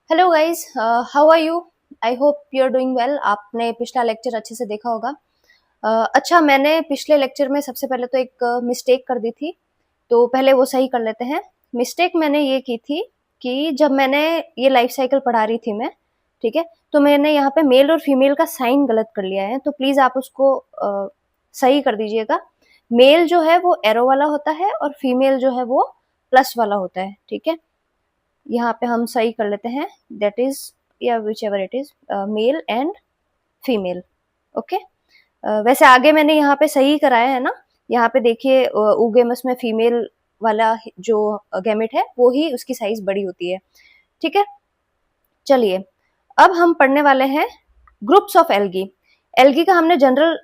Hello guys, how are you? I hope you are doing well. आपने पिछला lecture अच्छे से देखा होगा। अच्छा, मैंने पिछले लेक्चर में सबसे पहले तो एक मिस्टेक कर दी थी, तो पहले वो सही कर लेते हैं। मिस्टेक मैंने ये की थी कि जब मैंने ये लाइफ साइकिल पढ़ा रही थी मैं, ठीक है, तो मैंने यहाँ पे मेल और फीमेल का साइन गलत कर लिया है, तो प्लीज आप उसको सही कर दीजिएगा। मेल जो है वो एरो वाला होता है और फीमेल जो है वो प्लस वाला होता है, ठीक है। यहाँ पे हम सही कर लेते हैं, दैट इज या which ever it is male and female. Okay, वैसे आगे मैंने यहाँ पे सही कराया है ना। यहाँ पे देखिए, ऊगेमस में फीमेल वाला जो गैमेट है वो ही उसकी साइज बड़ी होती है, ठीक है। चलिए, अब हम पढ़ने वाले हैं ग्रुप्स ऑफ एल्गी। एल्गी का हमने जनरल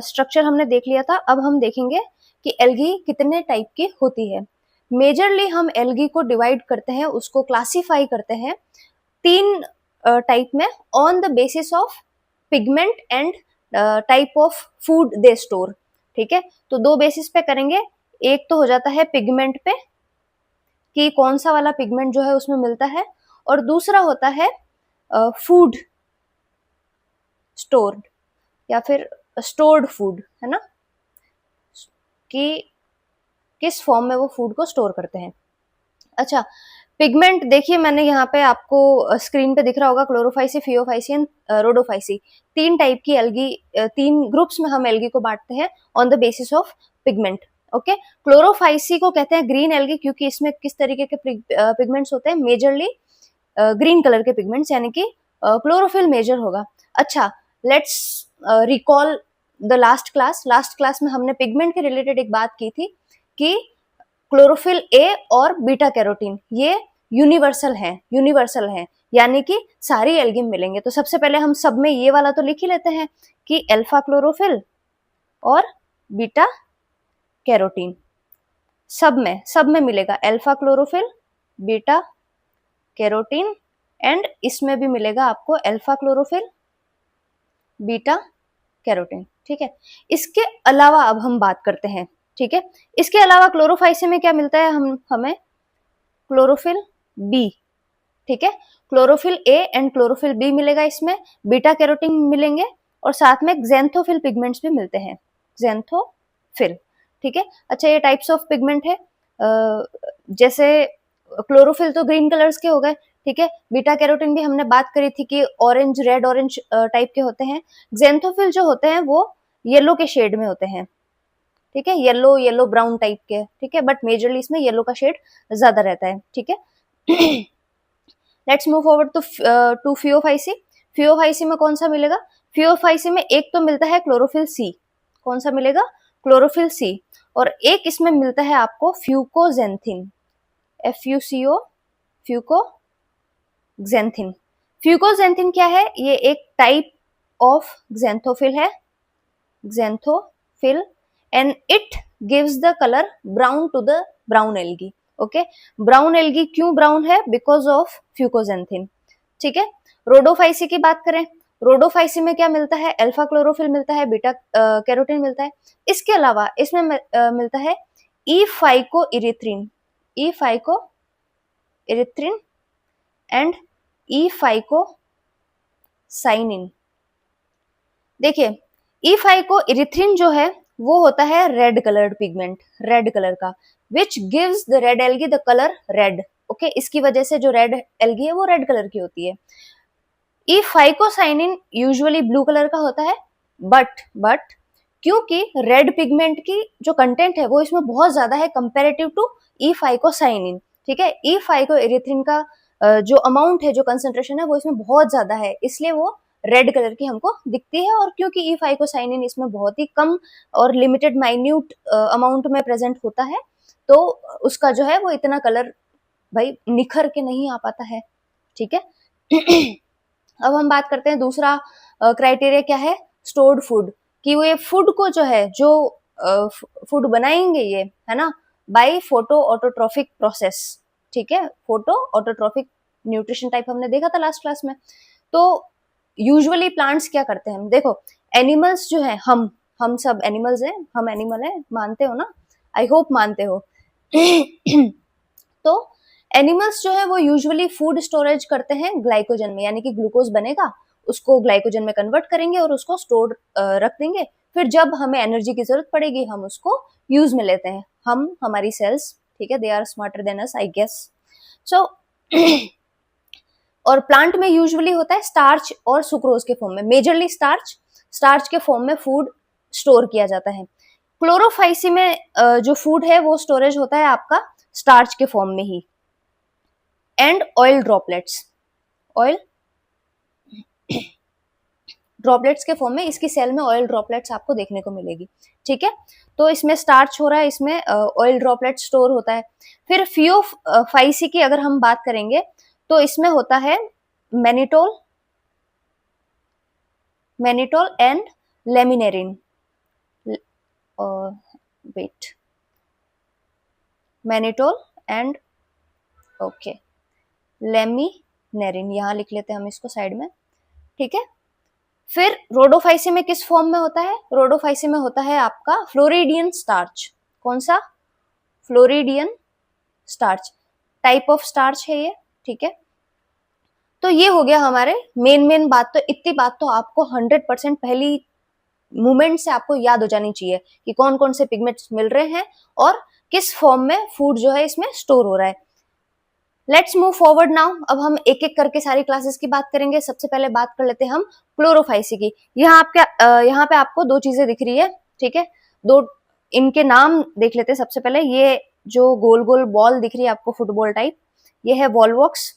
स्ट्रक्चर हमने देख लिया था। अब हम देखेंगे कि एल्गी कितने टाइप की होती है। मेजरली हम एल्गी को डिवाइड करते हैं, उसको क्लासिफाई करते हैं तीन टाइप में, on the basis of pigment and type of food they store, ठीक है। तो दो बेसिस पे करेंगे। एक तो हो जाता है पिगमेंट पे, कि कौन सा वाला पिगमेंट जो है उसमें मिलता है, और दूसरा होता है फूड स्टोर्ड या फिर स्टोर्ड फूड, है ना, कि किस फॉर्म में वो फूड को स्टोर करते हैं। अच्छा, पिगमेंट देखिए, मैंने यहाँ पे आपको स्क्रीन पे दिख रहा होगा, क्लोरोफाइसी, फियोफाइसी एंड रोडोफाइसी। तीन टाइप की एल्गी, तीन ग्रुप्स में हम एल्गी को बांटते हैं on the basis of pigment. Okay, Chlorophyceae को कहते हैं ग्रीन एल्गी, क्योंकि इसमें किस तरीके के पिगमेंट्स होते हैं, मेजरली ग्रीन कलर के पिगमेंट्स, यानी कि क्लोरोफिल मेजर होगा। अच्छा, let's recall the last class में हमने पिगमेंट के रिलेटेड एक बात की थी कि क्लोरोफिल ए और बीटा कैरोटीन ये यूनिवर्सल है, यानी कि सारी एल्गी में मिलेंगे। तो सबसे पहले हम सब में ये वाला तो लिख ही लेते हैं कि अल्फा क्लोरोफिल और बीटा कैरोटीन सब में मिलेगा, alpha chlorophyll, beta carotene, and इसमें भी मिलेगा आपको अल्फा क्लोरोफिल, बीटा कैरोटीन, ठीक है। इसके अलावा अब हम बात करते हैं, ठीक है, इसके अलावा क्लोरोफाइसी में क्या मिलता है, हमें क्लोरोफिल बी, ठीक है, chlorophyll A and chlorophyll B मिलेगा इसमें, बीटा कैरोटीन मिलेंगे, और साथ में ज़ैंथोफिल पिगमेंट्स भी मिलते हैं, ज़ैंथोफिल, ठीक है। अच्छा, ये टाइप्स ऑफ पिगमेंट है, जैसे क्लोरोफिल तो ग्रीन कलर्स के हो गए, ठीक है। बीटा कैरोटीन भी हमने बात करी थी कि ऑरेंज, रेड ऑरेंज टाइप के होते हैं। ज़ैंथोफिल जो होते हैं वो येलो के शेड में होते हैं, ठीक है, येलो ब्राउन टाइप के, ठीक है, बट मेजरली इसमें येलो का शेड ज्यादा रहता है, ठीक है। Let's move forward to Phaeophyceae. Phaeophyceae में कौन सा मिलेगा? फियोफाइसी में एक तो मिलता है क्लोरोफिल सी, कौन सा मिलेगा? क्लोरोफिल सी, और एक इसमें मिलता है आपको फ्यूकोजेंथिन, FUCO, फ्यूकोजेंथिन। फ्यूकोजेंथिन क्या है? ये एक टाइप ऑफ ज़ैंथोफिल है, xanthophyll, and it gives the colour brown to the brown algae. Okay, brown algae क्यों ब्राउन है? बिकॉज ऑफ फ्यूकोजेंथिन, ठीक है। रोडोफाइसी की बात करें, रोडोफाइसी में क्या मिलता है? अल्फा क्लोरोफिल मिलता है, बीटा कैरोटीन मिलता है। इसके अलावा इसमें मिलता है ई फाइको इरिथ्रिन, ई फाइको इरिथ्रिन एंड ई फाइको साइनिन। देखिए, ई फाइको इरिथ्रिन जो है वो होता है red coloured pigment, red colour का, which gives the red algae the colour red. Okay, इसकी वजह से जो रेड एल्गी है वो रेड कलर की होती है। ई फाइकोसाइनिन यूजुअली ब्लू कलर का होता है, बट क्योंकि रेड पिगमेंट की जो कंटेंट है वो इसमें बहुत ज्यादा है कंपेरेटिव टू ई फाइकोसाइनिन, ठीक है। ई फाइको इरिथ्रिन का जो अमाउंट है, जो कंसेंट्रेशन है वो इसमें बहुत ज्यादा है, इसलिए वो रेड कलर की हमको दिखती है। और क्योंकि ई फाइकोसाइनिन इसमें बहुत ही कम और लिमिटेड माइन्यूट अमाउंट में प्रेजेंट होता है, तो उसका जो है वो इतना कलर भाई निखर के नहीं आ पाता है, ठीक है। अब हम बात करते हैं दूसरा क्राइटेरिया क्या है? स्टोर्ड फूड, कि वो ये फूड को जो है, जो फूड बनाएंगे ये, है ना, बाय फोटो ऑटोट्रोफिक प्रोसेस, ठीक है। फोटो ऑटोट्रोफिक न्यूट्रिशन टाइप हमने देखा था लास्ट क्लास में। तो यूजुअली प्लांट्स क्या करते हैं? देखो, एनिमल्स जो है, हम सब एनिमल्स हैं, हम एनिमल हैं, मानते हो ना? आई होप मानते हो। तो एनिमल्स जो है वो यूजुअली फूड स्टोरेज करते हैं ग्लाइकोजन में, यानी कि ग्लूकोज बनेगा उसको ग्लाइकोजन में कन्वर्ट करेंगे और उसको स्टोर रख देंगे, फिर जब हमें एनर्जी की जरूरत पड़ेगी हम उसको यूज में लेते हैं, हम हमारी सेल्स, ठीक है, they are smarter than us I guess. So और प्लांट में यूजुअली होता है स्टार्च और सुक्रोज के फॉर्म में, मेजरली स्टार्च के फॉर्म में फूड स्टोर किया जाता है। क्लोरोफाइसी में जो फूड है वो स्टोरेज होता है आपका स्टार्च के फॉर्म में ही। एंड ऑयल ड्रॉपलेट्स के फॉर्म में, इसकी सेल में ऑयल ड्रॉपलेट्स आपको देखने को मिलेगी, ठीक है। तो इसमें स्टार्च हो रहा है, इसमें ऑयल ड्रॉपलेट स्टोर होता है। फिर फियोफाइसी की अगर हम बात करेंगे तो इसमें होता है mannitol and laminarin, wait, mannitol and okay laminarin, यहां लिख लेते हैं हम इसको साइड में, ठीक है। फिर रोडोफाइसी में किस फॉर्म में होता है? रोडोफाइसी में होता है आपका फ्लोरिडियन स्टार्च। कौन सा? Floridean starch, type of starch है ये, ठीक है। तो ये हो गया हमारे मेन बात। तो इतनी बात तो आपको 100% पहली मूवमेंट से आपको याद हो जानी चाहिए कि कौन कौन से पिगमेंट्स मिल रहे हैं और किस फॉर्म में फूड जो है इसमें स्टोर हो रहा है। Let's move forward now. अब हम एक एक करके सारी क्लासेस की बात करेंगे। सबसे पहले बात कर लेते हैं हम क्लोरोफाइसी की। यहाँ पे आपको दो चीजें दिख रही है, ठीक है। दो इनके नाम देख लेते हैं। सबसे पहले ये जो गोल गोल बॉल दिख रही है आपको फुटबॉल टाइप, ये है वॉलवॉक्स,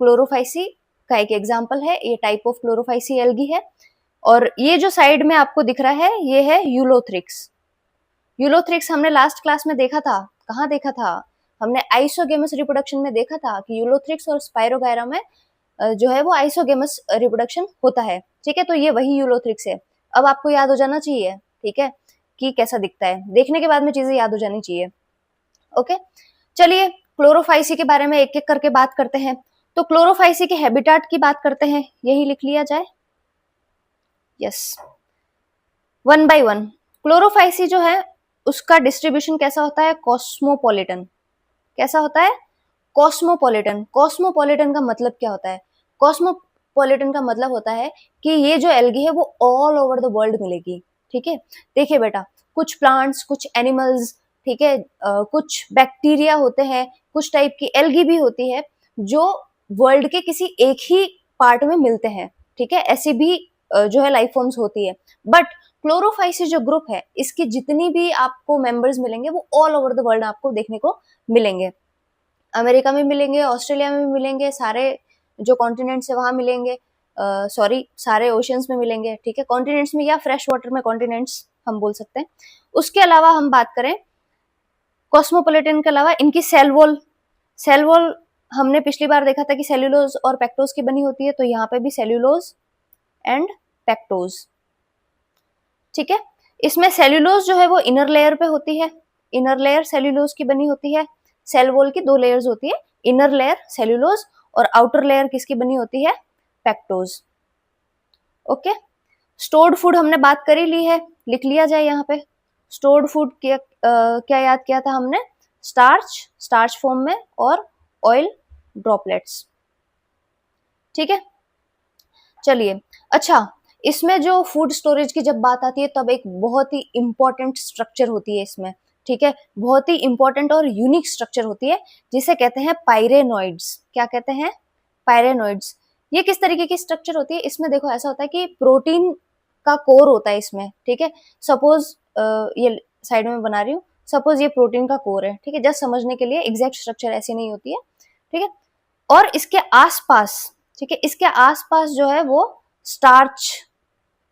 क्लोरोफाइसी का एक एग्जाम्पल है। ये टाइप ऑफ क्लोरोफाइसी एल्गी है। और ये जो साइड में आपको दिख रहा है ये है यूलोथ्रिक्स। यूलोथ्रिक्स हमने लास्ट क्लास में देखा था। कहाँ देखा था? हमने आइसोगेमस रिप्रोडक्शन में देखा था कि यूलोथ्रिक्स और स्पाइरोगायरा में जो है वो आइसोगेमस रिप्रोडक्शन होता है, ठीक है। तो ये वही यूलोथ्रिक्स है। अब आपको याद हो जाना चाहिए, ठीक है, कि कैसा दिखता है। देखने के बाद में चीजें याद हो जानी चाहिए, ओके। चलिए क्लोरोफाइसी के बारे में एक एक करके बात करते हैं। तो क्लोरोफाइसी के हैबिटाट की बात करते हैं, यही लिख लिया जाए, yes, one by one. Chlorophyceae जो है उसका डिस्ट्रीब्यूशन कैसा होता है? कॉस्मोपॉलिटन। कैसा होता है? कॉस्मोपॉलिटन। कॉस्मोपॉलिटन का मतलब क्या होता है? कॉस्मोपॉलिटन का मतलब होता है कि ये जो एल्गी है वो ऑल ओवर द वर्ल्ड मिलेगी, ठीक है। देखिए बेटा, कुछ प्लांट्स, कुछ एनिमल्स, ठीक है, कुछ बैक्टीरिया होते हैं, कुछ टाइप की एल्गी भी होती है जो वर्ल्ड के किसी एक ही पार्ट में मिलते हैं, ठीक है। ऐसी भी जो है लाइफ फॉर्म्स होती है। बट क्लोरोफाइसी जो ग्रुप है इसकी जितनी भी आपको मेंबर्स मिलेंगे वो ऑल ओवर द वर्ल्ड आपको देखने को मिलेंगे। अमेरिका में मिलेंगे, ऑस्ट्रेलिया में भी मिलेंगे, सारे जो कॉन्टिनेंट्स है वहां मिलेंगे, सारे ओशियंस में मिलेंगे, ठीक है। कॉन्टिनेंट्स में या फ्रेश वाटर में कॉन्टिनेंट्स हम बोल सकते हैं। उसके अलावा हम बात करें कॉस्मोपॉलिटन के अलावा इनकी सेल वॉल हमने पिछली बार देखा था कि सेल्यूलोज और पेक्टोज की बनी होती है। तो यहाँ पे भी सेल्यूलोज एंड पेक्टोज, ठीक है। इसमें सेल्यूलोज जो है वो इनर लेयर पे होती है, इनर लेयर सेल्यूलोज की बनी होती है। सेल वॉल की दो लेयर्स होती है, इनर लेयर सेल्यूलोज और आउटर लेयर किसकी बनी होती है? Pectose, okay. स्टोर्ड फूड हमने बात कर ही ली है, लिख लिया जाए यहाँ पे। स्टोर्ड फूड क्या याद किया था हमने? स्टार्च फॉर्म में और ऑयल ड्रॉपलेट्स, ठीक है। चलिए, अच्छा, इसमें जो फूड स्टोरेज की जब बात आती है तब एक बहुत ही इंपॉर्टेंट स्ट्रक्चर होती है इसमें, ठीक है। बहुत ही इंपॉर्टेंट और यूनिक स्ट्रक्चर होती है जिसे कहते हैं पायरेनॉइड्स। क्या कहते हैं? पायरेनॉइड्स। ये किस तरीके की स्ट्रक्चर होती है? इसमें देखो ऐसा होता है कि प्रोटीन का कोर होता है इसमें, ठीक है। सपोज ये साइड में बना रही हूँ, सपोज ये प्रोटीन का कोर है, ठीक है। जस्ट समझने के लिए, एग्जैक्ट स्ट्रक्चर ऐसी नहीं होती है, ठीक है। और इसके आसपास, ठीक है, इसके आसपास जो है वो स्टार्च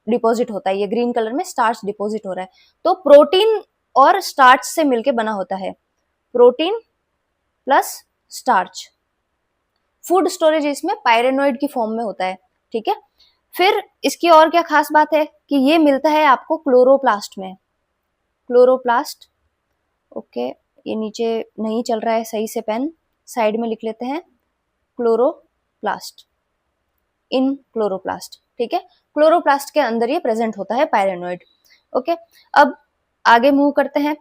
डिपॉजिट होता है। ये ग्रीन कलर में स्टार्च डिपॉजिट हो रहा है। तो प्रोटीन और स्टार्च से मिलके बना होता है, protein plus starch. Food storage इसमें पायरेनॉइड की फॉर्म में होता है, ठीक है। फिर इसकी और क्या खास बात है कि ये मिलता है आपको क्लोरोप्लास्ट में। क्लोरोप्लास्ट, ओके, ये नीचे नहीं चल रहा है सही से पेन, साइड में लिख लेते हैं क्लोरोप्लास्ट, इन क्लोरोप्लास्ट, ठीक है। क्लोरोप्लास्ट के अंदर ये प्रेजेंट होता है पायरेनॉइड, ओके। अब आगे मूव करते हैं।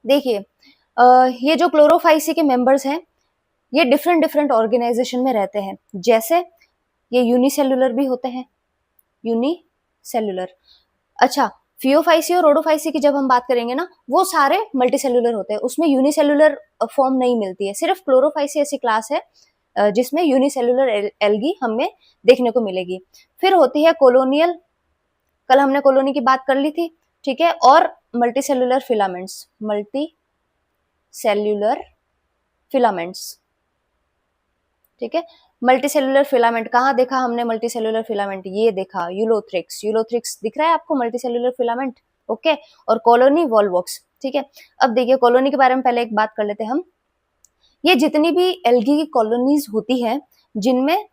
देखिए, ये जो क्लोरोफाइसी के मेंबर्स हैं ये डिफरेंट डिफरेंट ऑर्गेनाइजेशन में रहते हैं, जैसे ये यूनिसेल्युलर भी होते हैं, यूनिसेल्युलर। अच्छा, फियोफाइसी और रोडोफाइसी की जब हम बात करेंगे ना, वो सारे मल्टीसेल्युलर होते हैं, उसमें यूनिसेल्युलर फॉर्म नहीं मिलती है। सिर्फ क्लोरोफाइसी ऐसी क्लास है जिसमें यूनिसेल्युलर एल्गी हमें देखने को मिलेगी। फिर होती है कॉलोनियल, कल हमने कॉलोनी की बात कर ली थी, ठीक है। और मल्टीसेल्युलर फिलामेंट्स, मल्टीसेल्युलर फिलामेंट्स, ठीक है। मल्टीसेल्युलर फिलामेंट कहाँ देखा हमने मल्टीसेल्युलर फिलामेंट? ये देखा, यूलोथ्रिक्स। यूलोथ्रिक्स दिख रहा है आपको मल्टीसेल्युलर फिलामेंट, ओके। और कॉलोनी वॉलवॉक्स, ठीक है। अब देखिए कॉलोनी के बारे में पहले एक बात कर लेते हैं हम। ये जितनी भी एल्गी की कॉलोनीज होती है जिनमें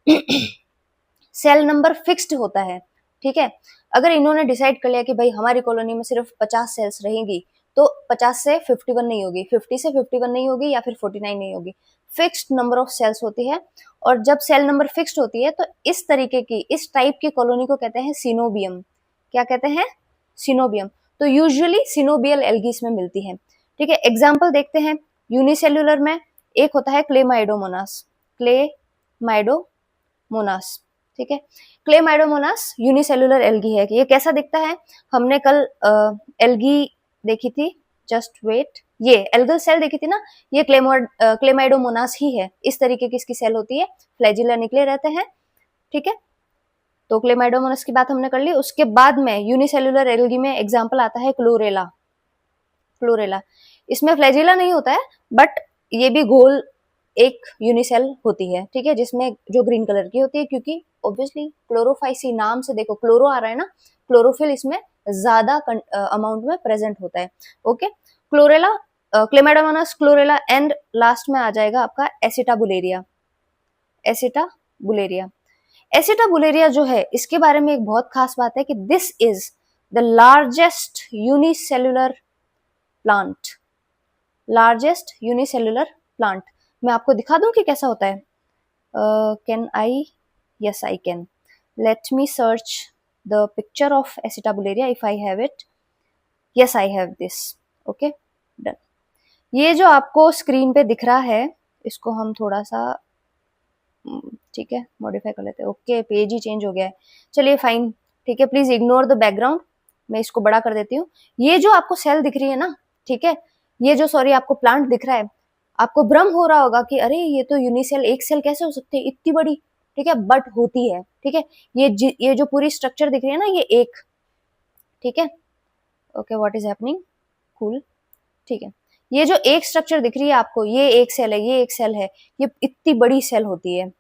सेल नंबर फिक्स्ड होता है, ठीक है। अगर इन्होंने डिसाइड कर लिया कि भाई हमारी कॉलोनी में सिर्फ 50 सेल्स रहेंगी, तो 50 से 51 नहीं होगी, 50 से 51 नहीं होगी, या फिर 49 नहीं होगी। फिक्स्ड नंबर ऑफ सेल्स होती है, और जब सेल नंबर फिक्स्ड होती है तो इस तरीके की, इस टाइप की कॉलोनी को कहते हैं सिनोबियम। क्या कहते हैं? सिनोबियम। तो यूजुअली सिनोबियल एल्गी इसमें मिलती है, ठीक है। एग्जाम्पल देखते हैं। यूनिसेल्युलर में एक होता है क्लेमाइडोमोनास, क्लेमाइडोमोनास, ठीक है। क्लेमाइडोमोनास यूनिसेल्युलर एल्गी है। ये कैसा दिखता है? हमने कल एल्गी देखी थी, जस्ट वेट, ये एल्गल सेल देखी थी ना, ये क्लेमाइडोमोनास ही है। इस तरीके की इसकी सेल होती है, फ्लैजिला निकले रहते हैं, ठीक है। तो क्लेमाइडोमोनास की बात हमने कर ली। उसके बाद में यूनिसेल्युलर एल्गी में एग्जाम्पल आता है क्लोरेला। क्लोरेला, इसमें फ्लैजिला नहीं होता है, बट ये भी गोल एक यूनिसेल होती है, ठीक है, जिसमें जो ग्रीन कलर की होती है, क्योंकि ऑब्वियसली क्लोरोफाइसी नाम से देखो, क्लोरो आ रहा है ना, क्लोरोफिल इसमें ज्यादा अमाउंट में प्रेजेंट होता है, okay. Chlorella, Chlamydomonas, chlorella, and last में आ जाएगा आपका एसिटाबुलेरिया। एसिटाबुलेरिया, एसिटाबुलेरिया जो है, इसके बारे में एक बहुत खास बात है कि this is the largest unicellular plant, largest unicellular plant. मैं आपको दिखा दूं कि कैसा होता है। Can I? Yes I can. Let me search the picture of acetabularia if I have it. Yes I have this, okay, done. ये जो आपको स्क्रीन पे दिख रहा है, इसको हम थोड़ा सा, ठीक है, मॉडिफाई कर लेते हैं। ओके, पेज ही चेंज हो गया है, चलिए फाइन, ठीक है। प्लीज इग्नोर द बैकग्राउंड, मैं इसको बड़ा कर देती हूँ। ये जो आपको सेल दिख रही है ना, ठीक है, ये जो, सॉरी, आपको प्लांट दिख रहा है, आपको भ्रम हो रहा होगा कि अरे ये तो यूनिसेल, एक सेल कैसे हो सकती है इतनी बड़ी, ठीक है, बट होती है, ठीक है। ये जो पूरी स्ट्रक्चर दिख रही है ना, ये एक, ठीक है, okay, what is happening, cool, ठीक है। ये जो एक स्ट्रक्चर दिख रही है आपको, ये एक सेल है, ये एक सेल है, ये इतनी बड़ी सेल होती है,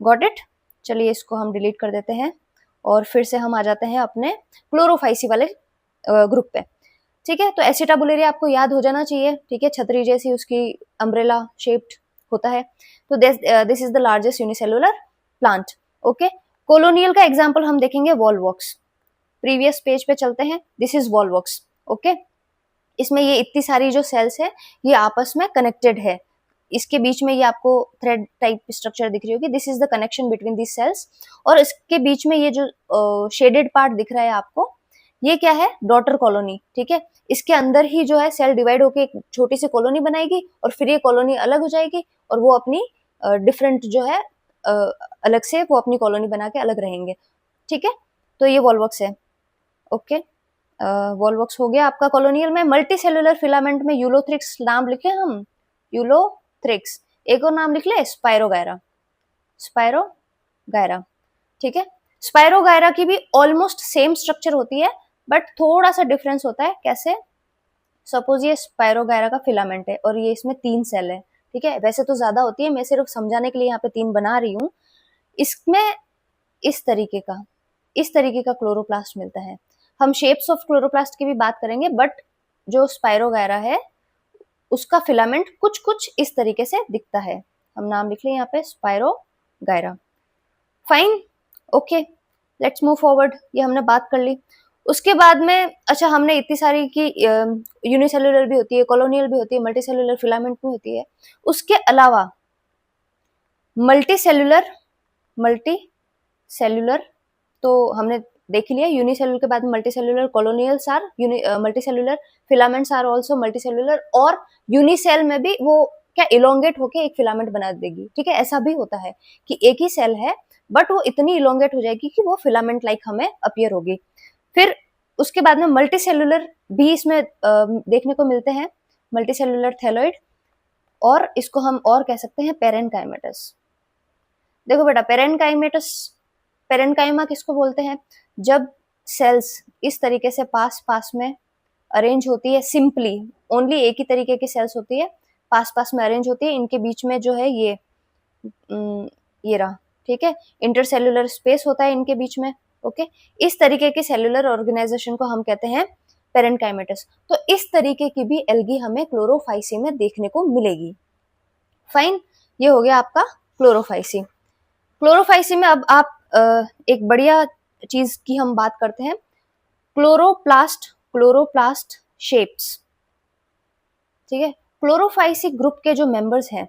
गॉट इट। चलिए इसको हम डिलीट कर देते हैं, और फिर से हम आ जाते हैं अपने क्लोरोफाइसी वाले ग्रुप पे, ठीक है। तो एसिटाबुलेरिया आपको याद हो जाना चाहिए, ठीक है, छतरी जैसी उसकी अम्ब्रेला शेप्ड होता है। तो this is the largest unicellular plant, okay. Colonial का एग्जांपल हम देखेंगे वॉलवॉक्स। प्रीवियस पेज पे चलते हैं, दिस इज वॉलवॉक्स, ओके। इसमें ये इतनी सारी जो सेल्स है, ये आपस में कनेक्टेड है। इसके बीच में ये आपको थ्रेड टाइप स्ट्रक्चर दिख रही होगी, this is the connection between this cells. और इसके बीच में ये जो शेडेड पार्ट दिख रहा है आपको, ये क्या है? डॉटर कॉलोनी, ठीक है। इसके अंदर ही जो है सेल डिवाइड होकर एक छोटी सी कॉलोनी बनाएगी, और फिर ये कॉलोनी अलग हो जाएगी, और वो अपनी डिफरेंट जो है अलग से वो अपनी कॉलोनी बना के अलग रहेंगे, ठीक है। तो ये वॉलवॉक्स है, ओके। वॉलवॉक्स हो गया आपका कॉलोनियल में। मल्टी सेल्युलर फिलामेंट में यूलोथ्रिक्स नाम लिखे हम, यूलोथ्रिक्स। एक और नाम लिख ले, स्पायरोगायरा, स्पायरोगायरा, ठीक है। स्पायरोगायरा की भी ऑलमोस्ट सेम स्ट्रक्चर होती है, बट थोड़ा सा डिफरेंस होता है। कैसे? सपोज ये स्पायरोगायरा का फिलामेंट है, और ये इसमें 3 सेल है, ठीक है। वैसे तो ज्यादा होती है, मैं सिर्फ समझाने के लिए यहाँ पे 3 बना रही हूँ। इसमें इस तरीके का क्लोरोप्लास्ट मिलता है। हम शेप्स ऑफ क्लोरोप्लास्ट की भी बात करेंगे, बट जो स्पायरोगायरा है उसका फिलामेंट कुछ कुछ इस तरीके से दिखता है। हम नाम लिख लें यहाँ पे, spirogyra, fine, okay. Let's move forward, ये हमने बात कर ली। उसके बाद में, अच्छा, हमने इतनी सारी की यूनिसेल्युलर भी होती है, कॉलोनियल भी होती है, मल्टीसेल्युलर फिलामेंट भी होती है। उसके अलावा मल्टीसेल्युलर तो हमने देख लिया। यूनिसेल्युलर के बाद multicellular, colonials are multicellular, filaments are also multicellular, और यूनिसेल में भी वो क्या इलोंगेट होके एक फिलामेंट बना देगी, ठीक है। ऐसा भी होता है कि एक ही सेल है बट वो इतनी इलोंगेट हो जाएगी कि वो फिलामेंट लाइक हमें अपीयर होगी। फिर उसके बाद में मल्टी सेलुलर भी इसमें देखने को मिलते हैं, मल्टी सेलुलर थैलोइड, और इसको हम और कह सकते हैं पेरेनकाइमेटस। देखो बेटा, पेरेनकाइमेटस, पेरेनकाइमा किसको बोलते हैं? जब सेल्स इस तरीके से पास पास में अरेंज होती है, सिंपली ओनली एक ही तरीके की सेल्स होती है, पास पास में अरेंज होती है, इनके बीच में जो है ये रहा, ठीक है, इंटरसेल्युलर स्पेस होता है इनके बीच में, ओके। इस तरीके के सेलुलर ऑर्गेनाइजेशन को हम कहते हैं पेरेनकाइमेटस। तो इस तरीके की भी एल्गी हमें क्लोरोफाइसी में देखने को मिलेगी। फाइन, ये हो गया आपका क्लोरोफाइसी। क्लोरोफाइसी में अब आप एक बढ़िया चीज की हम बात करते हैं, क्लोरोप्लास्ट, क्लोरोप्लास्ट शेप्स, ठीक है। क्लोरोफाइसी ग्रुप के जो मेंबर्स हैं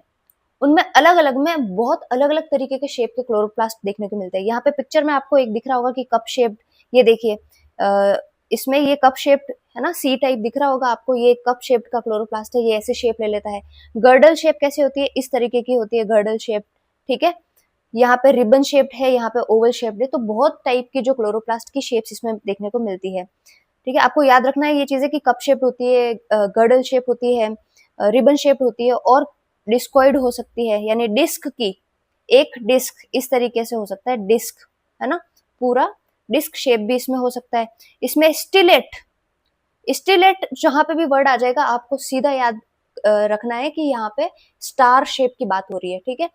उनमें अलग अलग में बहुत अलग अलग तरीके के शेप के क्लोरोप्लास्ट देखने को मिलते हैं। यहाँ पे पिक्चर में आपको एक दिख रहा होगा कि कप शेप्ड, ये देखिए इसमें ये कप शेप्ड है ना, सी टाइप दिख रहा होगा आपको, ये कप शेप्ड का क्लोरोप्लास्ट है, ये ऐसे शेप ले लेता है। गर्डल शेप कैसे होती है? इस तरीके की होती है गर्डल शेप, ठीक है। यहाँ पे रिबन शेप्ड है, यहाँ पे ओवल शेप्ड है, तो बहुत टाइप की जो क्लोरोप्लास्ट की शेप्स इसमें देखने को मिलती है, ठीक है। आपको याद रखना है ये चीजें कि कप शेप होती है, गर्डल शेप होती है, रिबन शेप होती है, और डिस्कॉइड हो सकती है, यानी डिस्क की एक डिस्क इस तरीके से हो सकता है, डिस्क है ना, पूरा डिस्क शेप भी इसमें हो सकता है। इसमें स्टिलेट, स्टिलेट जहां पे भी वर्ड आ जाएगा आपको सीधा याद रखना है कि यहाँ पे स्टार शेप की बात हो रही है, ठीक है।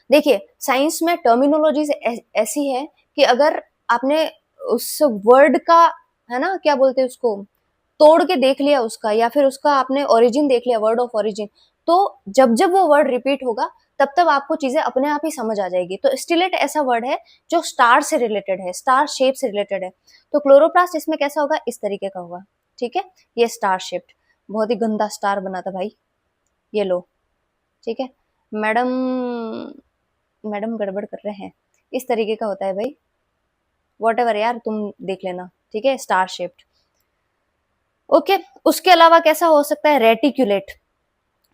देखिए साइंस में टर्मिनोलॉजी ऐसी है कि अगर आपने उस वर्ड का, है ना, क्या बोलते हैं उसको, तोड़ के देख लिया उसका, या फिर उसका आपने ओरिजिन देख लिया, वर्ड ऑफ ओरिजिन, तो जब जब वो वर्ड रिपीट होगा तब तब आपको चीजें अपने आप ही समझ आ जाएगी। तो स्टिलेट ऐसा वर्ड है जो स्टार से रिलेटेड है, स्टार शेप से रिलेटेड है। तो क्लोरोप्लास्ट इसमें कैसा होगा? इस तरीके का होगा, ठीक है। ये स्टार शेप्ड, बहुत ही गंदा स्टार बना था भाई, ये लो, ठीक है। मैडम, मैडम गड़बड़ कर रहे हैं, इस तरीके का होता है भाई, वॉट एवर यार, तुम देख लेना, ठीक है, स्टार शेप्ड, ओके। उसके अलावा कैसा हो सकता है? रेटिक्यूलेट,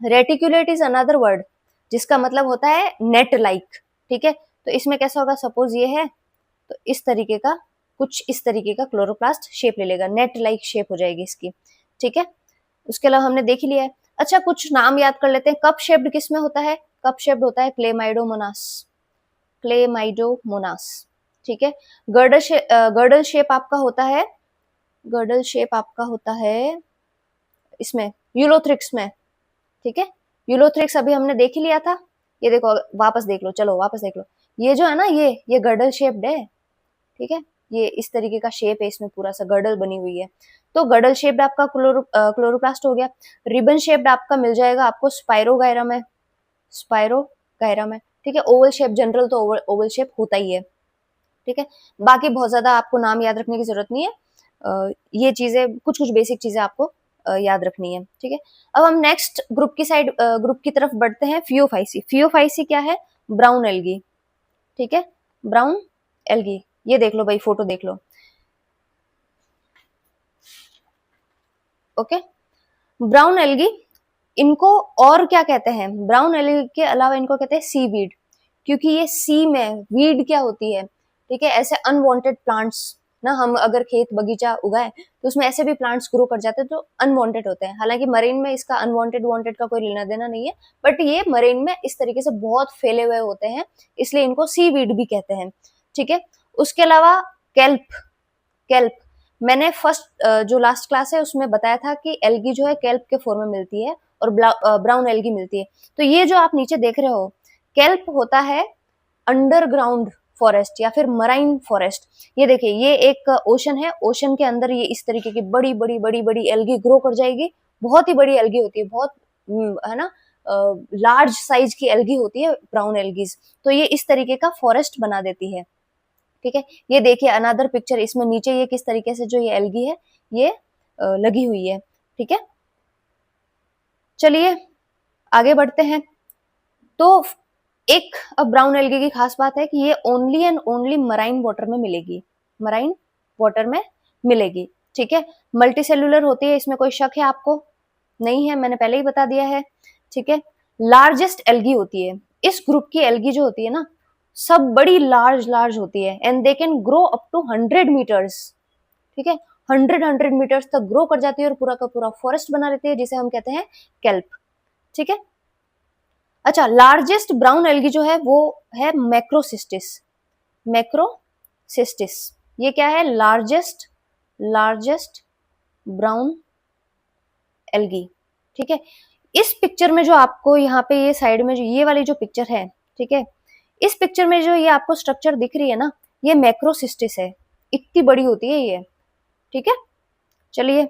रेटिक्यूलेट इज अनदर वर्ड जिसका मतलब होता है नेट लाइक, ठीक है। तो इसमें कैसा होगा? सपोज ये है, तो इस तरीके का, कुछ इस तरीके का क्लोरोप्लास्ट शेप ले लेगा, नेट लाइक शेप हो जाएगी इसकी, ठीक है। उसके अलावा हमने देख लिया है। अच्छा, कुछ नाम याद कर लेते हैं। कप शेप्ड किस में होता है? कप शेप्ड होता है क्लेमाइडोमोनास, क्लेमाइडोमोनास, ठीक है। गर्डल शेप आपका होता है, गर्डल शेप आपका होता है इसमें यूलोथ्रिक्स में, ठीक है। यूलोथ्रिक्स अभी हमने देख ही लिया था, ये देखो, वापस देख लो, चलो वापस देख लो, ये जो है ना, ये गर्डल शेप्ड है, ठीक है। ये इस तरीके का शेप है, इसमें पूरा सा गर्डल बनी हुई है, तो गर्डल शेप्ड आपका क्लोरोप्लास्ट हो गया। रिबन शेप्ड आपका मिल जाएगा आपको स्पाइरोगायरा में, स्पाइरोगायरा में, ठीक है। ओवल शेप जनरल तो ओवल शेप होता ही है, ठीक है। बाकी बहुत ज्यादा आपको नाम याद रखने की जरूरत नहीं है, ये चीजें कुछ कुछ बेसिक चीजें आपको याद रखनी है, ठीक है। अब हम नेक्स्ट ग्रुप की साइड, ग्रुप की तरफ बढ़ते हैं, फियोफाइसी। फियोफाइसी क्या है? ब्राउन एल्गी, ठीक है, ब्राउन एल्गी, ये देख लो भाई, फोटो देख लो, ओके। ब्राउन एल्गी, इनको और क्या कहते हैं? ब्राउन एल्गी के अलावा इनको कहते हैं सी वीड, क्योंकि ये सी में वीड क्या होती है, ठीक है, ऐसे अनवांटेड प्लांट्स ना, हम अगर खेत बगीचा उगाए तो उसमें ऐसे भी प्लांट्स ग्रो कर जाते हैं जो अनवांटेड होते हैं। हालांकि मरीन में इसका अनवांटेड वांटेड का कोई लेना देना नहीं है, बट ये मरीन में इस तरीके से बहुत फैले हुए होते हैं, इसलिए इनको सी वीड भी कहते हैं, ठीक है। उसके अलावा केल्प, केल्प मैंने फर्स्ट जो लास्ट क्लास है उसमें बताया था कि एल्गी जो है केल्प के फॉर्म में मिलती है और ब्राउन एल्गी मिलती है। तो ये जो आप नीचे देख रहे हो, केल्प होता है अंडरग्राउंड फॉरेस्ट या फिर मराइन फॉरेस्ट। ये देखिए, ये एक ओशन है, ओशन के अंदर ये इस तरीके की बड़ी बड़ी बड़ी बड़ी एल्गी ग्रो कर जाएगी, बहुत ही बड़ी एल्गी होती है, बहुत है ना, लार्ज साइज की एल्गी होती है ब्राउन एल्गीज। तो ये इस तरीके का फॉरेस्ट बना देती है, ठीक है। ये देखिए अनदर पिक्चर, इसमें नीचे ये किस तरीके से जो ये एल्गी है ये लगी हुई है, ठीक है। चलिए आगे बढ़ते हैं। तो एक अब ब्राउन एल्गी की खास बात है कि ये only and only marine water में मिलेगी, मराइन वाटर में मिलेगी, ठीक है। मल्टी सेलुलर होती है, इसमें कोई शक है आपको? नहीं है, मैंने पहले ही बता दिया है। ठीक है, लार्जेस्ट एल्गी होती है। इस ग्रुप की एल्गी जो होती है ना, सब बड़ी लार्ज होती है and they can grow up to 100 metres. ठीक है, 100 मीटर्स तक ग्रो कर जाती है और पूरा का पूरा फॉरेस्ट बना लेती है, जिसे हम कहते हैं केल्प। ठीक है, अच्छा, लार्जेस्ट ब्राउन एल्गी जो है वो है मैक्रोसिस्टिस। मैक्रोसिस्टिस ये क्या है? Largest brown algae. ठीक है, इस पिक्चर में जो आपको यहाँ पे ये साइड में जो ये वाली जो पिक्चर है, ठीक है, इस पिक्चर में जो ये आपको स्ट्रक्चर दिख रही है ना, ये मैक्रोसिस्टिस है, इतनी बड़ी होती है ये। ठीक है, चलिए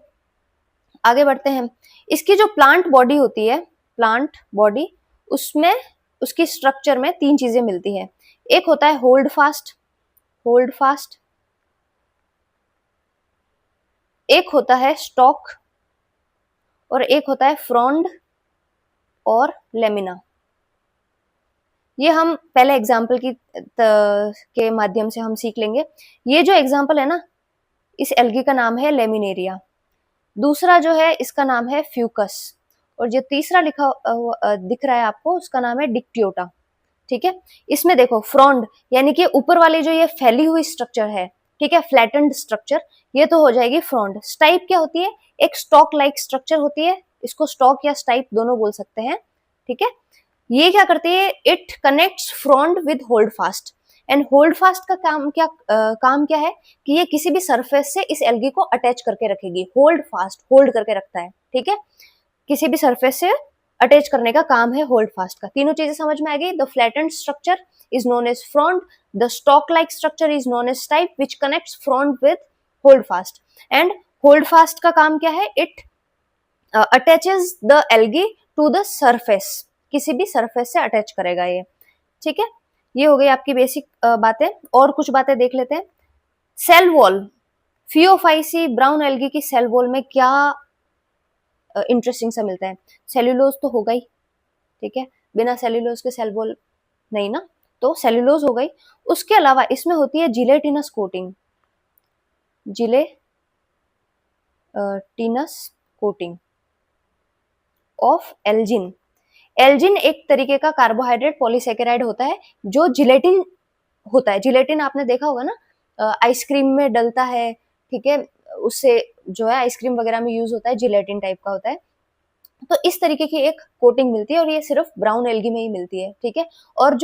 आगे बढ़ते हैं। इसकी जो प्लांट बॉडी होती है, प्लांट बॉडी, उसमें उसकी स्ट्रक्चर में 3 चीजें मिलती है। एक होता है होल्ड फास्ट, एक होता है स्टॉक, और एक होता है फ्रॉन्ड और लेमिना। ये हम पहले एग्जाम्पल के माध्यम से हम सीख लेंगे। ये जो एग्जाम्पल है ना, इस एल्गी का नाम है लेमिनेरिया। दूसरा जो है इसका नाम है फ्यूकस, और जो तीसरा लिखा दिख रहा है आपको, उसका नाम है डिक्टियोटा। ठीक है, इसमें देखो फ्रॉन्ड यानी कि ऊपर वाली जो ये फैली हुई स्ट्रक्चर है, ठीक है, फ्लैटेंड स्ट्रक्चर, ये तो हो जाएगी फ्रॉन्ड। स्टाइप क्या होती है? एक स्टॉक लाइक स्ट्रक्चर होती है, इसको स्टॉक या स्टाइप दोनों बोल सकते हैं। ठीक है, ये क्या करती है? It connects frond with holdfast. And holdfast का काम क्या है कि ये किसी भी सरफेस से इस एल्गी को अटैच करके रखेगी। होल्ड फास्ट, होल्ड करके रखता है। ठीक है, किसी भी सरफेस से अटैच करने का काम है होल्ड फास्ट का। तीनों चीजें समझ में आ गई। The flattened structure is known as frond, the stalk like structure is known as stipe which connects frond with holdfast. And holdfast का काम क्या है? It attaches the algae to the surface, किसी भी surface से attach करेगा ये। ठीक है, ये हो गई आपकी बेसिक बातें। और कुछ बातें देख लेते हैं। Cell wall, Phaeophyceae brown algae की सेल वॉल में क्या इंटरेस्टिंग सा मिलता है? सेल्यूलोज तो होगा ही, ठीक है, बिना सेल्यूलोज के सेल वॉल नहीं ना, तो सेल्यूलोज हो गई। उसके अलावा इसमें होती है gelatinous coating, gelatinous coating of Elgin. Elgin एक तरीके का कार्बोहाइड्रेट पॉलीसेकेराइड होता है जो जिलेटिन होता है। जिलेटिन आपने देखा होगा ना, आइसक्रीम में डलता है, ठीक है, उससे जो है आइसक्रीम वगैरह में यूज होता है, जिलेटिन टाइप का होता है। तो इस तरीके की एक कोटिंग मिलती है और ये सिर्फ ब्राउन एल्गी में ही मिलती है। ठीक है, और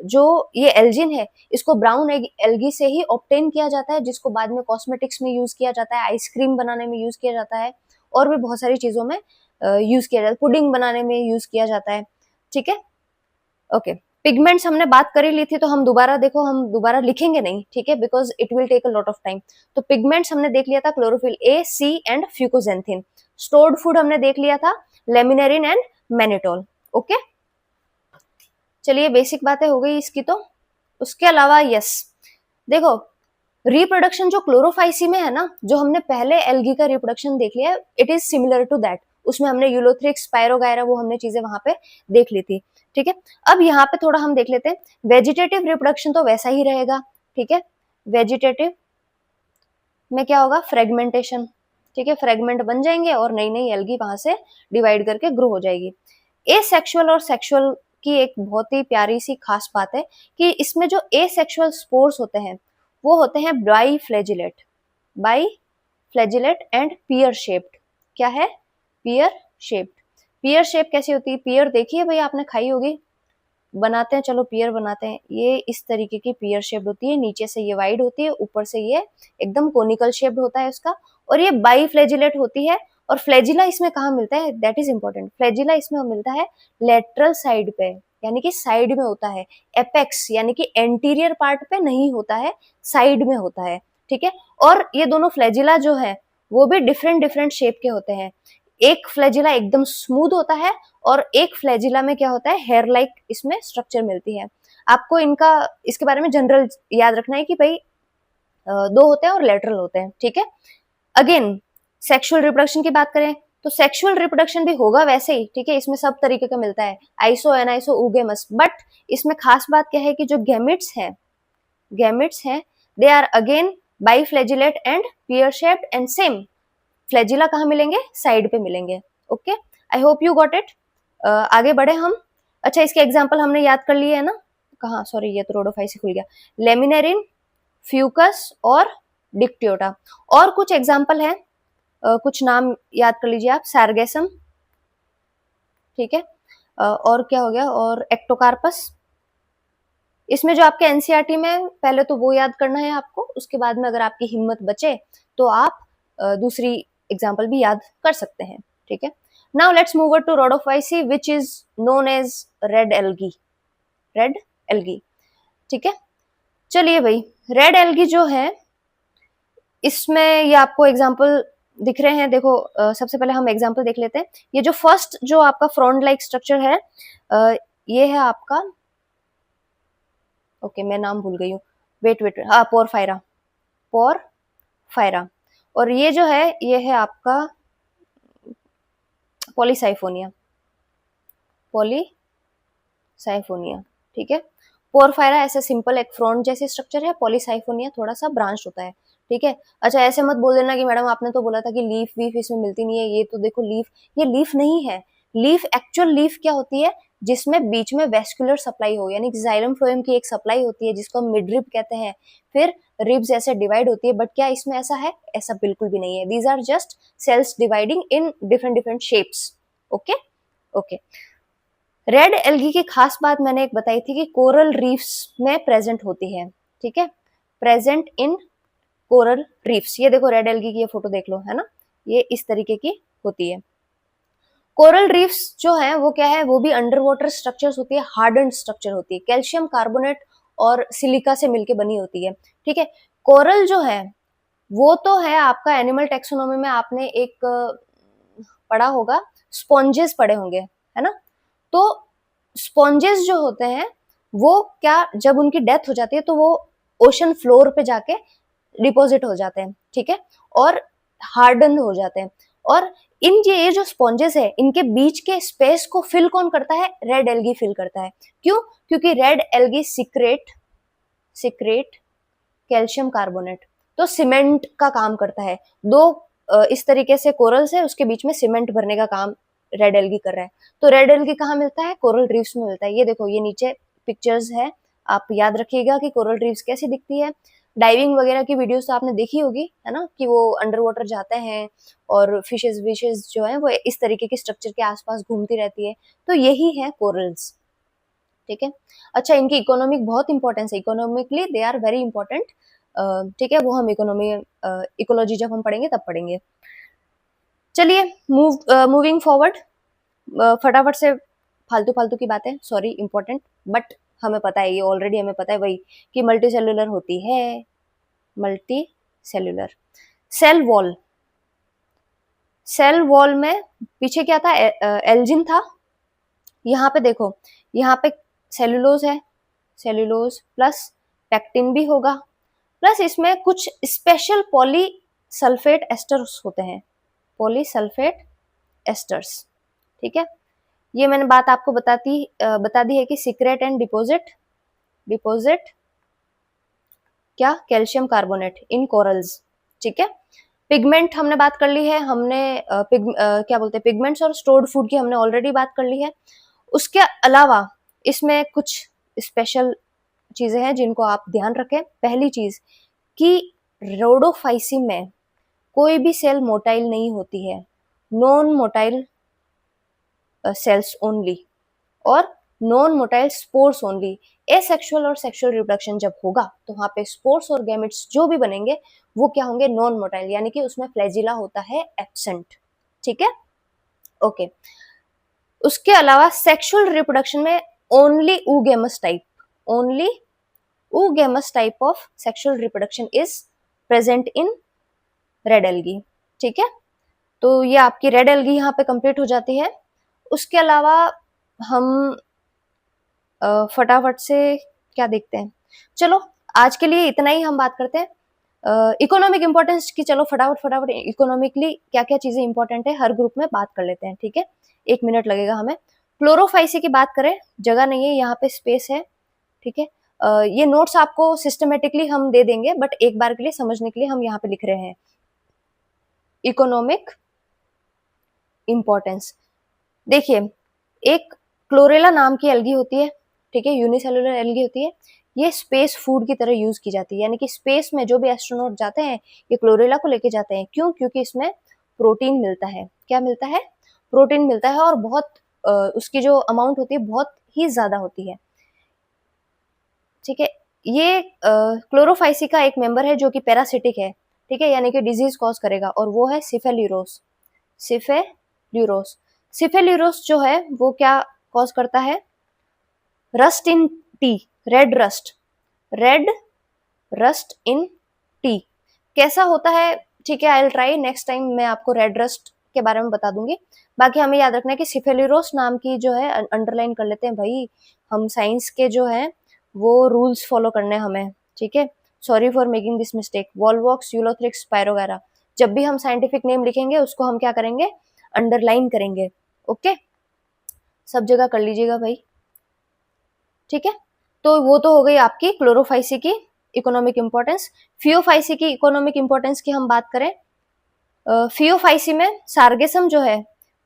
जो ये एल्जिन है, इसको ब्राउन एल्गी से ही ऑब्टेन किया जाता है, जिसको बाद में कॉस्मेटिक्स में यूज किया जाता है, आइसक्रीम बनाने में यूज किया जाता है, और भी बहुत सारी चीजों में यूज किया जाता है, पुडिंग बनाने में यूज किया जाता है। ठीक है, ओके, पिगमेंट्स हमने बात कर ही ली थी, तो हम दोबारा लिखेंगे नहीं, ठीक है, because it will take a lot of time. तो पिगमेंट्स हमने देख लिया था, chlorophyll A, C and fucoxanthin. Stored food हमने देख लिया था, लेमिनेरिन एंड मैनिटोल। ओके, चलिए बेसिक बातें हो गई इसकी। तो उसके अलावा यस, देखो रिप्रोडक्शन जो क्लोरोफाइसी में है ना, जो हमने पहले एल्गी का रिप्रोडक्शन देख लिया, it is similar to that. उसमें हमने यूलोथ्रिक्स, स्पायरोगायरा, वो हमने चीजें वहां पे देख ली थी। ठीक है, अब यहाँ पे थोड़ा हम देख लेते हैं। वेजिटेटिव रिप्रोडक्शन तो वैसा ही रहेगा। ठीक है, वेजिटेटिव में क्या होगा? फ्रेगमेंटेशन। ठीक है, फ्रेगमेंट बन जाएंगे और नई नई एल्गी वहां से डिवाइड करके ग्रो हो जाएगी। एसेक्सुअल और सेक्सुअल की एक बहुत ही प्यारी सी खास बात है कि इसमें जो एसेक्सुअल स्पोर्स होते हैं वो होते हैं by flagellate and pear shaped. क्या है? Pear shaped. पियर शेप कैसी होती है? पियर देखिए भाई, आपने खाई होगी, बनाते हैं, चलो पियर बनाते हैं। ये इस तरीके की पियर शेप्ड होती है, नीचे से ये वाइड होती है, ऊपर से ये एकदम कोनिकल शेप्ड होता है उसका, और ये बाई फ्लैजिलेट होती है। और फ्लैजिला इसमें कहाँ मिलता है? That is important. फ्लैजिला इसमें मिलता है लेटरल साइड पे, यानी कि साइड में होता है। एपेक्स यानी कि एंटीरियर पार्ट पे नहीं होता है, साइड में होता है। ठीक है, और ये दोनों फ्लैजिला जो है वो भी डिफरेंट डिफरेंट शेप के होते हैं। एक फ्लैजिला एकदम स्मूथ होता है और एक फ्लैजिला में क्या होता है? हेयर लाइक इसमें स्ट्रक्चर मिलती है। आपको इसके बारे में जनरल याद रखना है कि भाई दो होते हैं और लेटरल होते हैं। ठीक है, अगेन सेक्सुअल रिप्रोडक्शन की बात करें तो सेक्सुअल रिप्रोडक्शन भी होगा वैसे ही। ठीक है, इसमें सब तरीके का मिलता है, आइसो, एनाइसो, ऊगेमस। बट इसमें खास बात क्या है कि जो गैमेट्स हैं they are again biflagellate and pear shaped and same. Flagella कहाँ मिलेंगे? साइड पे मिलेंगे। Okay, I hope you got it. आगे बढ़े हम। अच्छा, इसके एग्जाम्पल हमने याद कर लिए है ना, कहाँ, सॉरी ये तो रोडोफाइसी खुल गया, लेमिनेरिन, फ्यूकस और डिक्टियोटा। और कुछ एग्जाम्पल है, कुछ नाम याद कर लीजिए आप, सार्गेसम, ठीक है, और क्या हो गया, और एक्टोकार्पस। इसमें जो आपके एनसीईआरटी में पहले तो वो याद करना है आपको, उसके बाद में अगर आपकी हिम्मत बचे तो आप दूसरी एग्जाम्पल भी याद कर सकते हैं, ठीक है। Now let's move to Rhodophyceae which is known as red algae, red algae, ठीक है। चलिए भाई, रेड एल्गी जो है, इसमें ये आपको एग्जाम्पल दिख रहे हैं, देखो सबसे पहले हम एग्जाम्पल देख लेते हैं। ये जो फर्स्ट जो आपका फ्रॉन्ड लाइक स्ट्रक्चर है, ये है आपका, ओके मैं नाम भूल गई हूँ, वेट वेट, हाँ पोरफायरा, पोरफायरा। और ये जो है ये है आपका पॉलीसाइफोनिया, पॉलीसाइफोनिया, ठीक है। पोरफायरा ऐसे सिंपल एक फ्रॉन्ट जैसे स्ट्रक्चर है, पॉलीसाइफोनिया थोड़ा सा ब्रांच होता है, ठीक है। अच्छा, ऐसे मत बोल देना कि मैडम आपने तो बोला था कि लीफ वीफ इसमें मिलती नहीं है, ये तो देखो लीफ, ये लीफ नहीं है। लीफ, एक्चुअल लीफ क्या होती है, जिसमें बीच में वेस्कुलर सप्लाई हो, यानी जाइलम फ्लोएम की एक सप्लाई होती है जिसको हम मिड रिब कहते हैं, फिर रिब्स ऐसे डिवाइड होती है। बट क्या इसमें ऐसा है? ऐसा बिल्कुल भी नहीं है। These are just cells dividing in different different shapes, okay okay. Red algae की खास बात मैंने एक बताई थी कि कोरल रीफ्स में प्रेजेंट होती है, ठीक है, प्रेजेंट इन कोरल रीफ्स। ये देखो रेड एल्गी की ये फोटो देख लो, है ना, ये इस तरीके की होती है। कोरल रीफ्स जो है वो क्या है, वो भी अंडर वाटर स्ट्रक्चर्स होती है, हार्डन्ड स्ट्रक्चर होती है, कैल्शियम कार्बोनेट और सिलिका से मिलके बनी होती है, ठीक है। कोरल जो है वो तो है आपका एनिमल टेक्सोनोमी में आपने एक पढ़ा होगा, स्पॉन्जेस पढ़े होंगे, है ना। तो स्पॉन्जेस जो होते हैं वो क्या, जब उनकी डेथ हो जाती है तो वो ओशन फ्लोर पे जाके डिपॉजिट हो जाते हैं, ठीक है, और हार्डन हो जाते हैं। और इन ये जो स्पॉन्जेस है, इनके बीच के स्पेस को फिल कौन करता है? रेड एल्गी फिल करता है। क्यों? क्योंकि red algae secrete calcium carbonate, तो सीमेंट का काम करता है। दो इस तरीके से कोरल्स है, उसके बीच में सीमेंट भरने का काम रेड एल्गी कर रहा है। तो रेड एल्गी कहाँ मिलता है? कोरल रीफ्स में मिलता है। ये देखो, ये नीचे पिक्चर्स है, आप याद रखिएगा कि कोरल रीफ्स कैसी दिखती है। डाइविंग वगैरह की वीडियोस तो आपने देखी होगी, है ना, कि वो अंडर वाटर जाते हैं और फिशेस विशेस जो है वो इस तरीके के स्ट्रक्चर के आसपास घूमती रहती है। तो यही है कोरल्स, ठीक है। अच्छा, इनकी इकोनॉमिक बहुत इंपॉर्टेंस है, economically they are very important, ठीक है, वो हम इकोलॉजी जब हम पढ़ेंगे तब पढ़ेंगे। चलिए मूविंग फॉरवर्ड, फटाफट से, फालतू फालतू की बातें, सॉरी इंपॉर्टेंट, बट हमें पता है, ये ऑलरेडी हमें पता है वही, कि मल्टी सेल्यूलर होती है, multicellular. Cell wall, cell wall में पीछे क्या था? एल्जिन था। यहाँ पे देखो, यहाँ पे सेल्यूलोज है, सेल्यूलोज प्लस पैक्टिन भी होगा, प्लस इसमें कुछ स्पेशल पॉलीसल्फेट एस्टर्स होते हैं, पॉलीसल्फेट एस्टर्स, ठीक है। ये मैंने बात आपको बता दी है कि सीक्रेट एंड डिपोजिट क्या, कैल्शियम कार्बोनेट इन कोरल्स, ठीक है। पिगमेंट हमने बात कर ली है, हमने क्या बोलते हैं, पिगमेंट्स और स्टोर्ड फूड की हमने ऑलरेडी बात कर ली है। उसके अलावा इसमें कुछ स्पेशल चीजें हैं जिनको आप ध्यान रखें। पहली चीज कि रोडोफाइसी में कोई भी सेल मोटाइल नहीं होती है, नॉन मोटाइल सेल्स ओनली, और non motile spores only. Asexual और सेक्सुअल रिप्रोडक्शन जब होगा तो वहां पे स्पोर्स और गैमेट्स जो भी बनेंगे वो क्या होंगे? नॉन मोटाइल, यानी कि उसमें फ्लैजिला होता है एब्सेंट, ठीक है, ओके। उसके अलावा सेक्सुअल रिप्रोडक्शन में only oogamous type, only oogamous type of sexual reproduction is present in red algae, ठीक है। तो ये आपकी रेड एल्गी यहाँ पे कंप्लीट हो जाती है। उसके अलावा हम फटाफट से क्या देखते हैं, चलो आज के लिए इतना ही हम बात करते हैं। इकोनॉमिक इंपॉर्टेंस की, चलो फटाफट इकोनॉमिकली क्या क्या चीजें इंपॉर्टेंट है हर ग्रुप में बात कर लेते हैं, ठीक है, 1 मिनट लगेगा हमें। क्लोरोफाइसी की बात करें, जगह नहीं है यहाँ पे, स्पेस है, ठीक है। ये नोट्स आपको सिस्टमेटिकली हम दे देंगे, बट एक बार के लिए समझने के लिए हम यहाँ पे लिख रहे हैं। इकोनॉमिक इंपॉर्टेंस देखिए, एक क्लोरेला नाम की एल्गी होती है, ठीक है, यूनिसेलुलर एल्गी होती है। ये स्पेस फूड की तरह यूज की जाती है, यानी कि स्पेस में जो भी एस्ट्रोनॉट जाते हैं ये क्लोरेला को लेके जाते हैं। क्यों? क्योंकि इसमें प्रोटीन मिलता है। क्या मिलता है? प्रोटीन मिलता है, और बहुत उसकी जो अमाउंट होती है बहुत ही ज्यादा होती है, ठीक है। ये क्लोरोफाइसी का एक मेंबर है जो कि पैरासिटिक है, ठीक है, यानी कि डिजीज कॉज करेगा, और वो है सिफेल्यूरोस। सिफेल्यूरोस सिफेल्यूरोस जो है वो क्या कॉज करता है? Rust in tea, red rust, red rust in tea. कैसा होता है? ठीक है, I will try next time, मैं आपको रेड रस्ट के बारे में बता दूंगी। बाकी हमें याद रखना है कि सिफेल्यूरोस नाम की जो है, अंडरलाइन कर लेते हैं भाई, हम साइंस के जो है वो रूल्स फॉलो करने हमें, ठीक है। Sorry for making this mistake. Volvox, Ulothrix, पायरोगैरा, जब भी हम साइंटिफिक नेम लिखेंगे उसको हम क्या करेंगे? अंडरलाइन करेंगे, ओके। सब जगह कर लीजिएगा भाई, ठीक है। तो वो तो हो गई आपकी क्लोरोफाइसी की इकोनॉमिक इंपॉर्टेंस। फियोफाइसी की इकोनॉमिक इंपॉर्टेंस की हम बात करें, फियोफाइसी में सार्गेसम जो है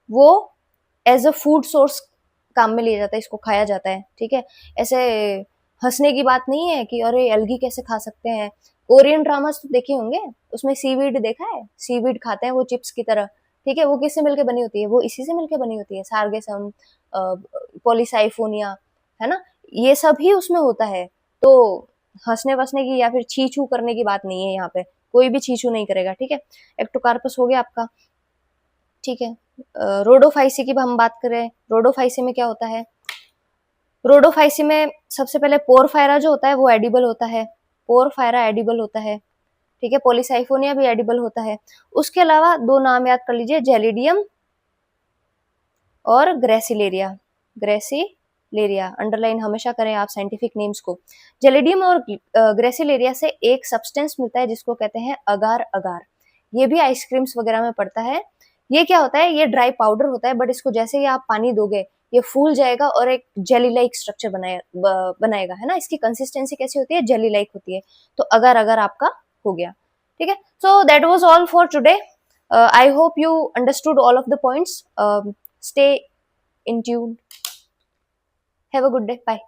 वो एज अ फूड सोर्स काम में लिया जाता है, इसको खाया जाता है, ठीक है। ऐसे हंसने की बात नहीं है कि अरे एल्गी कैसे खा सकते हैं। कोरियन ड्रामास तो देखे होंगे, उसमें सीवीड देखा है, सीवीड खाते हैं वो चिप्स की तरह, ठीक है। वो किससे मिलकर बनी होती है? वो इसी से मिलकर बनी होती है, सार्गेसम, पॉलीसाइफोनिया, है ना, ये सब ही उसमें होता है। तो हंसने वसने की या फिर छी छू करने की बात नहीं है यहाँ पे, कोई भी छी छू नहीं करेगा, ठीक है। एक्टोकार्पस हो गया आपका, ठीक है। रोडोफाइसी की हम बात करें, रोडोफाइसी में क्या होता है? रोडोफाइसी में सबसे पहले पोरफायरा जो होता है वो एडिबल होता है, पोरफायरा एडिबल होता है, ठीक है। पॉलीसाइफोनिया भी एडिबल होता है। उसके अलावा दो नाम याद कर लीजिए, जेलिडियम और ग्रेसिलेरिया। ग्रेसिलेरिया अंडरलाइन हमेशा करें आप साइंटिफिक नेम्स को। जेलिडियम और ग्रेसिलेरिया से एक सब्सटेंस मिलता है जिसको कहते हैं अगार अगार। ये भी आइसक्रीम्स वगैरह में पड़ता है। ये क्या होता है? ये ड्राई पाउडर होता है, बट इसको जैसे ही आप पानी दोगे ये फूल जाएगा और एक जेली लाइक स्ट्रक्चर बनाएगा, है ना। इसकी कंसिस्टेंसी कैसी होती है? जेली लाइक होती है। तो अगर अगर आपका हो गया, ठीक है। So that was all for today. I hope you understood all of the points. Stay in tune. Have a good day. Bye.